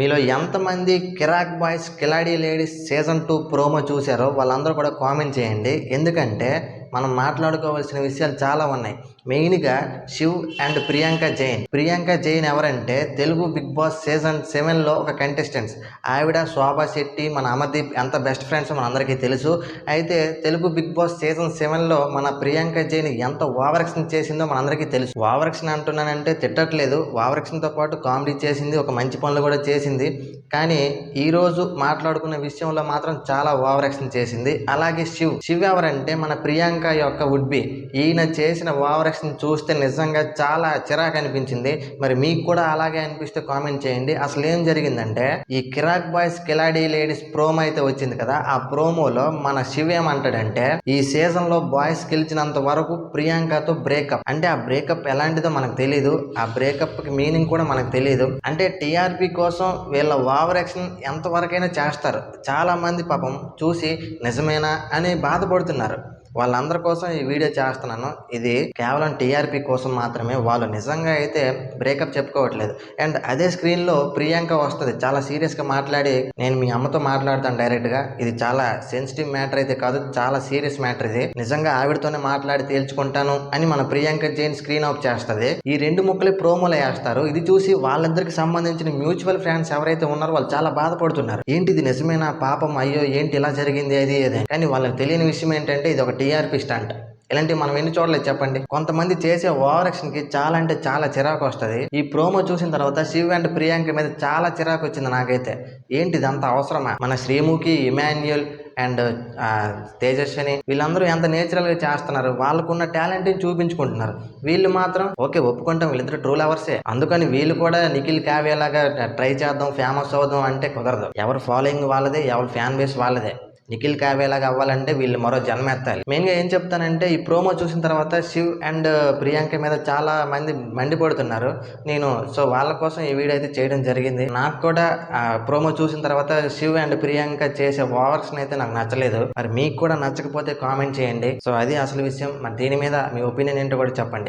మీలో ఎంతమంది కిరాక్ బాయ్స్ కిలాడీ ladies season 2 promo చూశారో వాళ్ళందరూ కూడా కామెంట్ చేయండి. ఎందుకంటే మనం మాట్లాడుకోవాల్సిన విషయాలు చాలా ఉన్నాయి. మెయిన్గా శివ్ అండ్ ప్రియాంక జైన్ ఎవరంటే తెలుగు బిగ్ బాస్ సీజన్ 7లో ఒక కంటెస్టెంట్స్. ఆవిడ శోభా శెట్టి మన అమర్దీప్ ఎంత బెస్ట్ ఫ్రెండ్స్ మన అందరికీ తెలుసు. అయితే తెలుగు బిగ్ బాస్ సీజన్ 7లో మన ప్రియాంక జైన్ ఎంత ఓవరాక్షన్ చేసిందో మనందరికీ తెలుసు. ఓవరాక్షన్ అంటున్నానంటే తిట్టట్లేదు, ఓవరాక్షన్తో పాటు కామెడీ చేసింది, ఒక మంచి పనులు కూడా చేసింది. కానీ ఈరోజు మాట్లాడుకున్న విషయంలో మాత్రం చాలా ఓవరాక్షన్ చేసింది. అలాగే శివ్ ఎవరంటే మన ప్రియాంక యొక్క వుడ్బి. ఈయన చేసిన ఓవరాక్షన్ చూస్తే నిజంగా చాలా చిరాకు అనిపించింది. మరి మీకు కూడా అలాగే అనిపిస్తే కామెంట్ చేయండి. అసలు ఏం జరిగిందంటే ఈ కిరాక్ బాయ్స్ కిలాడీ లేడీస్ ప్రోమో అయితే వచ్చింది కదా, ఆ ప్రోమోలో మన శివ్ ఏమంటాడంటే ఈ సీజన్లో బాయ్స్ గెలిచినంత వరకు ప్రియాంకతో బ్రేకప్. అంటే ఆ బ్రేకప్ ఎలాంటిదో మనకు తెలియదు, ఆ బ్రేకప్కి మీనింగ్ కూడా మనకు తెలియదు. అంటే టీఆర్పీ కోసం వీళ్ళ ఓవరాక్షన్ ఎంతవరకైనా చేస్తారు. చాలా మంది పాపం చూసి నిజమేనా అని బాధపడుతున్నారు. వాళ్ళందరి కోసం ఈ వీడియో చేస్తున్నాను. ఇది కేవలం టీఆర్పీ కోసం మాత్రమే. వాళ్ళు నిజంగా అయితే బ్రేకప్ చెప్పుకోవట్లేదు. అండ్ అదే స్క్రీన్లో ప్రియాంక వస్తుంది, చాలా సీరియస్గా మాట్లాడి నేను మీ అమ్మతో మాట్లాడతాను డైరెక్ట్గా, ఇది చాలా సెన్సిటివ్ మ్యాటర్ అయితే కాదు, చాలా సీరియస్ మ్యాటర్, ఇది నిజంగా ఆవిడతోనే మాట్లాడి తేల్చుకుంటాను అని మన ప్రియాంక జైన్ స్క్రీన్ ఆఫ్ చేస్తుంది. ఈ 2 ముక్కలే ప్రోమోలో వేస్తారు. ఇది చూసి వాళ్ళిద్దరికి సంబంధించిన మ్యూచువల్ ఫ్రెండ్స్ ఎవరైతే ఉన్నారో వాళ్ళు చాలా బాధపడుతున్నారు. ఏంటిది నిజమేనా, పాపం అయ్యో ఏంటి ఇలా జరిగింది అది ఇది. కానీ వాళ్ళకి తెలియని విషయం ఏంటంటే ఇది ఒక టీఆర్పీ స్టంట్. ఇలాంటివి మనం ఎన్ని చూడలేదు చెప్పండి. కొంతమంది చేసే ఓవరాక్షన్ కి చాలా అంటే చాలా చిరాకు వస్తుంది. ఈ ప్రోమో చూసిన తర్వాత శివ్ అండ్ ప్రియాంక మీద చాలా చిరాకు వచ్చింది నాకైతే. ఏంటిది అంత అవసరమా? మన శ్రీముఖి, ఇమాన్యుయల్ అండ్ తేజస్విని వీళ్ళందరూ ఎంత నేచురల్గా చేస్తున్నారు, వాళ్ళకున్న టాలెంట్ని చూపించుకుంటున్నారు. వీళ్ళు మాత్రం ఓకే ఒప్పుకుంటాం వీళ్ళిద్దరు ట్రూ లవర్సే, అందుకని వీళ్ళు కూడా నిఖిల్ కావ్యలాగా ట్రై చేద్దాం, ఫేమస్ అవుదాం అంటే కుదరదు. ఎవరు ఫాలోయింగ్ వాళ్ళదే, ఎవరు ఫ్యాన్ బేస్ వాళ్ళదే. నిఖిల్ కావ్యలాగా అవ్వాలంటే వీళ్ళు మరో జన్మ ఎత్తాలి. మెయిన్గా ఏం చెప్తానంటే ఈ ప్రోమో చూసిన తర్వాత శివ్ అండ్ ప్రియాంక మీద చాలా మంది మండిపడుతున్నారు. సో వాళ్ళ కోసం ఈ వీడియో అయితే చేయడం జరిగింది. నాకు కూడా ఆ ప్రోమో చూసిన తర్వాత శివ్ అండ్ ప్రియాంక చేసే ఓవర్స్ అయితే నాకు నచ్చలేదు. మరి మీకు కూడా నచ్చకపోతే కామెంట్ చేయండి. సో అది అసలు విషయం. మరి దీని మీద మీ ఒపీనియన్ ఏంటో కూడా చెప్పండి.